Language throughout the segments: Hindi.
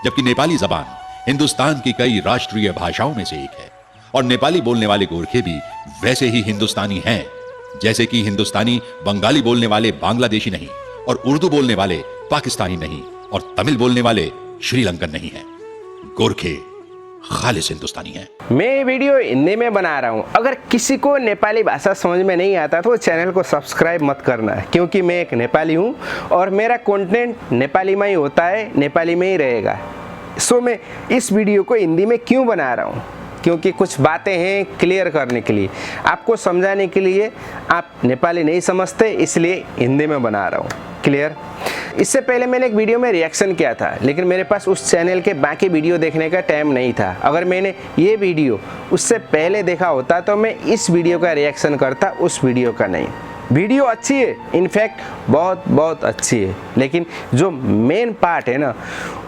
जबकि नेपाली जबान हिंदुस्तान की कई राष्ट्रीय भाषाओं में से एक है और नेपाली बोलने वाले गोरखे भी वैसे ही हिंदुस्तानी हैं जैसे कि हिंदुस्तानी बंगाली बोलने वाले बांग्लादेशी नहीं और उर्दू बोलने वाले पाकिस्तानी नहीं और तमिल बोलने वाले श्रीलंकन नहीं हैं। गोरखे खालिस हिंदुस्तानी हैं। मैं ये वीडियो हिंदी में बना रहा हूँ। अगर किसी को नेपाली भाषा समझ में नहीं आता तो चैनल को सब्सक्राइब मत करना, क्योंकि मैं एक नेपाली हूँ और मेरा कंटेंट नेपाली में ही होता है, नेपाली में ही रहेगा। सो मैं इस वीडियो को हिंदी में क्यों बना रहा हूँ, क्योंकि कुछ बातें हैं क्लियर करने के लिए, आपको समझाने के लिए। आप नेपाली नहीं समझते इसलिए हिंदी में बना रहा हूँ। क्लियर? इससे पहले मैंने एक वीडियो में रिएक्शन किया था, लेकिन मेरे पास उस चैनल के बाकी वीडियो देखने का टाइम नहीं था। अगर मैंने ये वीडियो उससे पहले देखा होता तो मैं इस वीडियो का रिएक्शन करता, उस वीडियो का नहीं। वीडियो अच्छी है, इनफैक्ट बहुत अच्छी है, लेकिन जो मेन पार्ट है ना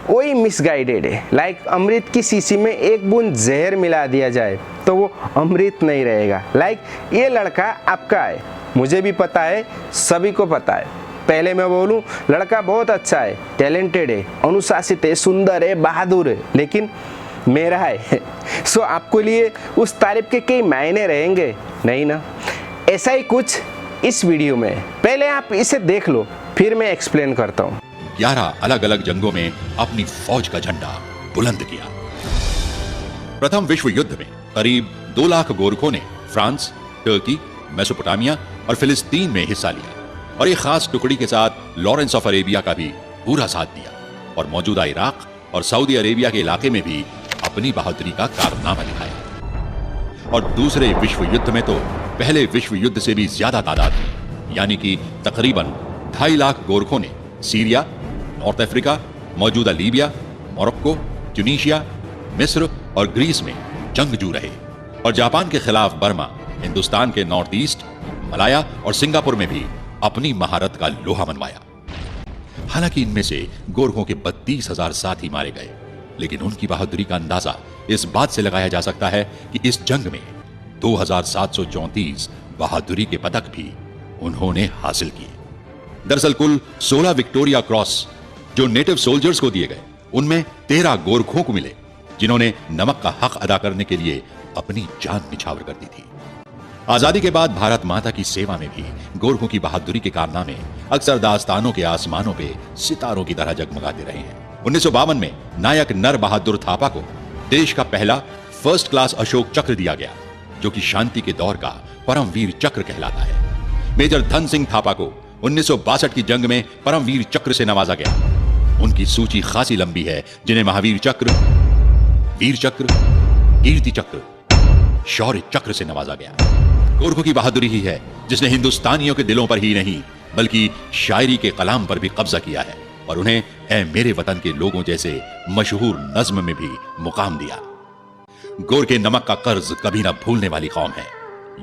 वही मिसगाइडेड है। लाइक अमृत की शीशी में एक बूंद जहर मिला दिया जाए तो वो अमृत नहीं रहेगा। लाइक ये लड़का आपका है, मुझे भी पता है, सभी को पता है। पहले मैं बोलूं लड़का बहुत अच्छा है, टैलेंटेड है, अनुशासित है, सुंदर है, बहादुर है, लेकिन मेरा है। सो आपको लिए उस तारीफ के कई मायने रहेंगे नहीं ना? ऐसा ही कुछ इस वीडियो में, पहले आप इसे देख लो फिर मैं एक्सप्लेन करता हूँ। 11 अलग अलग जंगों में अपनी फौज का झंडा बुलंद किया। प्रथम विश्व युद्ध में करीब 2 लाख गोरखों ने फ्रांस, टर्की, मेसोपोटामिया और फिलिस्तीन में हिस्सा लिया और एक खास टुकड़ी के साथ लॉरेंस ऑफ अरेबिया का भी पूरा साथ दिया और मौजूदा इराक और सऊदी अरेबिया के इलाके में भी अपनी बहादुरी का कारनामा दिखाया। और दूसरे विश्व युद्ध में तो पहले विश्व युद्ध से भी ज्यादा तादाद में, यानी कि तकरीबन 2.5 लाख गोरखों ने सीरिया, नॉर्थ अफ्रीका, मौजूदा लीबिया, मोरक्को, ट्यूनीशिया, मिस्र और ग्रीस में जंगजू रहे और जापान के खिलाफ बर्मा, हिंदुस्तान के नॉर्थ ईस्ट, मलाया और सिंगापुर में भी अपनी महारत का लोहा मनवाया। हालांकि इनमें से गोरखों के 32,000 साथी मारे गए, लेकिन उनकी बहादुरी का अंदाजा इस बात से लगाया जा सकता है कि इस जंग में 2,734 बहादुरी के पदक भी उन्होंने हासिल किए। दरअसल कुल 16 विक्टोरिया क्रॉस जो नेटिव सोल्जर्स को दिए गए, उनमें 13 गोरखों को मिले जिन्होंने नमक का हक अदा करने के लिए अपनी जान निछावर कर दी थी। आजादी के बाद भारत माता की सेवा में भी गोरखों की बहादुरी के कारनामे अक्सर दास्तानों के आसमानों पे सितारों की तरह जगमगाते रहे हैं। 1952 में नायक नर बहादुर थापा को देश का पहला फर्स्ट क्लास अशोक चक्र दिया गया, जो कि शांति के दौर का परमवीर चक्र कहलाता है। मेजर धन सिंह थापा को 1962 की जंग में परमवीर चक्र से नवाजा गया। उनकी सूची खासी लंबी है, जिन्हें महावीर चक्र, वीर चक्र, कीर्ति चक्र, शौर्य चक्र से नवाजा गया। गोरखों की बहादुरी ही है जिसने हिंदुस्तानियों के दिलों पर ही नहीं बल्कि शायरी के कलाम पर भी कब्जा किया है और उन्हें ऐ मेरे वतन के लोगों जैसे मशहूर नज्म में भी मुकाम दिया। गोरखे नमक का कर्ज कभी ना भूलने वाली कौम है।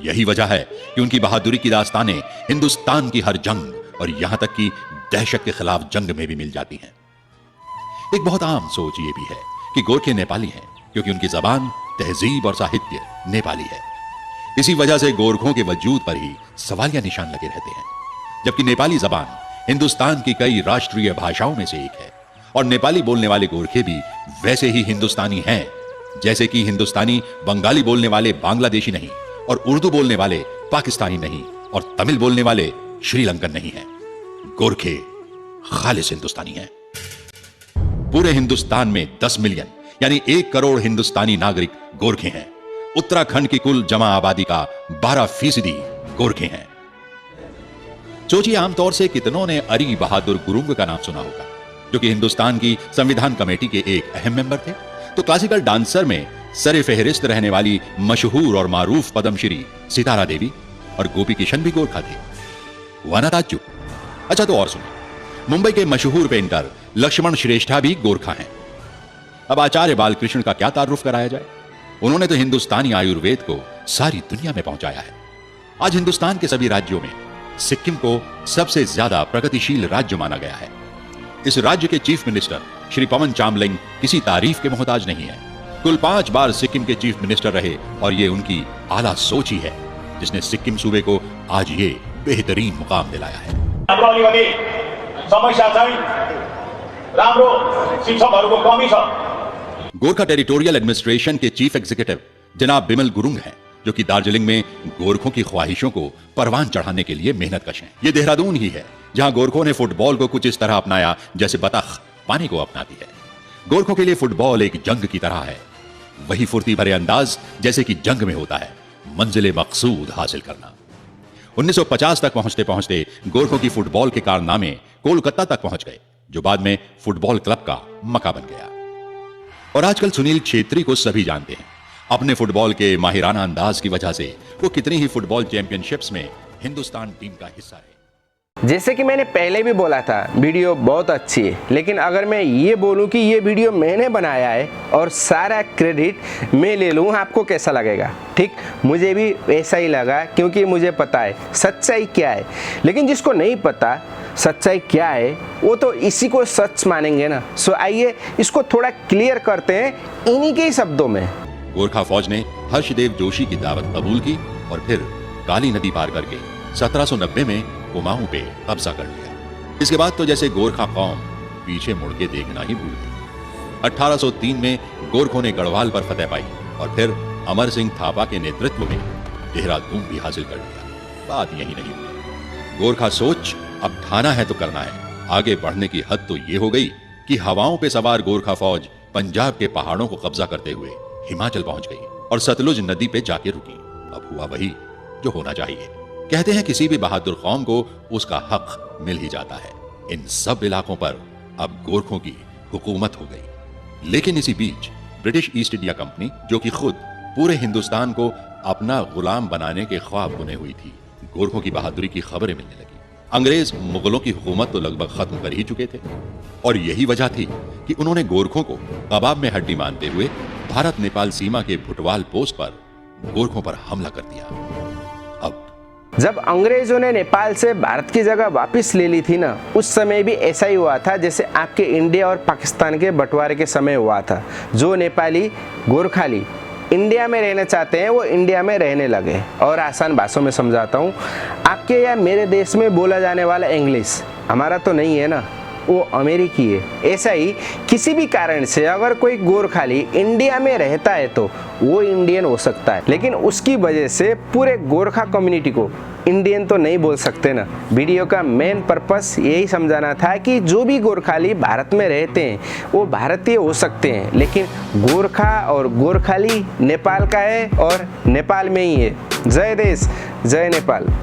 यही वजह है कि उनकी बहादुरी की दास्तानें हिंदुस्तान की हर जंग और यहां तक कि दहशत के खिलाफ जंग में भी मिल जाती हैं। एक बहुत आम सोच ये भी है कि गोरखे नेपाली हैं क्योंकि उनकी जबान, तहजीब और साहित्य नेपाली है। इसी वजह से गोरखों के वजूद पर ही सवालिया निशान लगे रहते हैं। जबकि नेपाली जबान हिंदुस्तान की कई राष्ट्रीय भाषाओं में से एक है और नेपाली बोलने वाले गोरखे भी वैसे ही हिंदुस्तानी हैं जैसे कि हिंदुस्तानी बंगाली बोलने वाले बांग्लादेशी नहीं और उर्दू बोलने वाले पाकिस्तानी नहीं और तमिल बोलने वाले श्रीलंकन नहीं हैं। गोरखे खालिस हिंदुस्तानी हैं। पूरे हिंदुस्तान में 10 मिलियन यानी 1 करोड़ हिंदुस्तानी नागरिक गोरखे हैं। उत्तराखंड की कुल जमा आबादी का 12% गोरखे हैं। सोचिए, आमतौर से कितनों ने अरी बहादुर गुरुंग का नाम सुना होगा, जो कि हिंदुस्तान की संविधान कमेटी के एक अहम मेंबर थे। तो क्लासिकल डांसर में सरे फहरिस्त रहने वाली मशहूर और मारूफ पद्मश्री सितारा देवी और गोपी किशन भी गोरखा थे। हुआ ना ताज्जुब? अच्छा तो और सुनिए, मुंबई के मशहूर पेंटर लक्ष्मण श्रेष्ठा भी गोरखा हैं। अब आचार्य बालकृष्ण का क्या तारुफ कराया जाए। उन्होंने तो हिंदुस्तानी आयुर्वेद को सारी दुनिया में पहुंचाया है। आज हिंदुस्तान के सभी राज्यों में सिक्किम को सबसे ज्यादा प्रगतिशील राज्य माना गया है। इस राज्य के चीफ मिनिस्टर श्री पवन चामलिंग किसी तारीफ के मोहताज नहीं है। कुल 5 बार सिक्किम के चीफ मिनिस्टर रहे और ये उनकी आला सोच ही है जिसने सिक्किम सूबे को आज ये बेहतरीन मुकाम दिलाया है। राम्रो शिक्षकहरूको कमी छ। गोरखा टेरिटोरियल एडमिनिस्ट्रेशन के चीफ एग्जीक्यूटिव जनाब बिमल गुरुंग हैं, जो कि दार्जिलिंग में गोरखों की ख्वाहिशों को परवान चढ़ाने के लिए मेहनतकश हैं। ये देहरादून ही है जहां गोरखों ने फुटबॉल को कुछ इस तरह अपनाया जैसे बतख पानी को अपनाती है। गोरखों के लिए फुटबॉल एक जंग की तरह है, वही फुर्ती भरे अंदाज जैसे कि जंग में होता है, मंजिले मकसूद हासिल करना। 1950 तक पहुंचते पहुंचते गोरखों की फुटबॉल के कारनामे कोलकाता तक पहुंच गए, जो बाद में फुटबॉल क्लब का मका बन गया। और आजकल सुनील छेत्री को सभी जानते हैं। अपने फुटबॉल के माहिराना अंदाज की वजह से वो कितनी ही फुटबॉल चैंपियनशिप्स में हिंदुस्तान टीम का हिस्सा है। जैसे कि मैंने पहले भी बोला था, वीडियो बहुत अच्छी है, लेकिन अगर मैं ये बोलूं कि ये वीडियो मैंने बनाया है और सारा क्रेडिट मैं ले लूं, आपको कैसा लगेगा? ठीक, मुझे भी ऐसा ही लगा, क्योंकि मुझे पता है सच्चाई क्या है। लेकिन जिसको नहीं पता सच्चाई क्या है, वो तो इसी को सच मानेंगे ना। सो आइए इसको थोड़ा क्लियर करते हैं इन्हीं के ही शब्दों में। गोरखा फौज ने हर्षदेव जोशी की दावत कबूल की और फिर काली नदी पार करके 1790 में कुमाऊं पे कब्जा कर लिया। इसके बाद तो जैसे गोरखा कौम पीछे मुड़ के देखना ही भूल गई। 1803 में गोरखों ने गढ़वाल पर फतेह पाई और फिर अमर सिंह थापा के नेतृत्व में देहरादून भी हासिल कर लिया। बात यही नहीं हुई। गोरखा सोच अब ठाना है तो करना है। आगे बढ़ने की हद तो ये हो गई कि हवाओं पे सवार गोरखा फौज पंजाब के पहाड़ों को कब्जा करते हुए हिमाचल पहुंच गई और सतलुज नदी पे जाके रुकी। अब हुआ वही जो होना चाहिए। कहते हैं किसी भी बहादुर कौम को उसका हक मिल ही जाता है। इन सब इलाकों पर अब गोरखों की हुकूमत हो गई। लेकिन इसी बीच ब्रिटिश ईस्ट इंडिया कंपनी, जो कि खुद पूरे हिंदुस्तान को अपना गुलाम बनाने के ख्वाब बुने हुई थी, गोरखों की बहादुरी की खबरें मिलने लगी। अंग्रेज मुगलों की हुकूमत तो लगभग खत्म कर ही चुके थे और यही वजह थी कि उन्होंने गोरखों को कबाब में हड्डी मानते हुए भारत नेपाल सीमा के भुटवाल पोस्ट पर गोरखों पर हमला कर दिया। अब जब अंग्रेजों ने नेपाल से भारत की जगह वापस ले ली थी ना, उस समय भी ऐसा ही हुआ था जैसे आपके इंडिया और पाकिस्तान के बंटवारे के समय हुआ था। जो नेपाली गोरखाली इंडिया में रहना चाहते हैं वो इंडिया में रहने लगे। और आसान भाषाओं में समझाता हूँ, आपके या मेरे देश में बोला जाने वाला इंग्लिश हमारा तो नहीं है ना, वो अमेरिकी है। ऐसा ही किसी भी कारण से अगर कोई गोरखाली इंडिया में रहता है तो वो इंडियन हो सकता है, लेकिन उसकी वजह से पूरे गोरखा कम्युनिटी को इंडियन तो नहीं बोल सकते ना। वीडियो का मेन पर्पस यही समझाना था कि जो भी गोरखाली भारत में रहते हैं वो भारतीय हो सकते हैं, लेकिन गोरखा और गोरखाली नेपाल का है और नेपाल में ही है। जय देश जय नेपाल।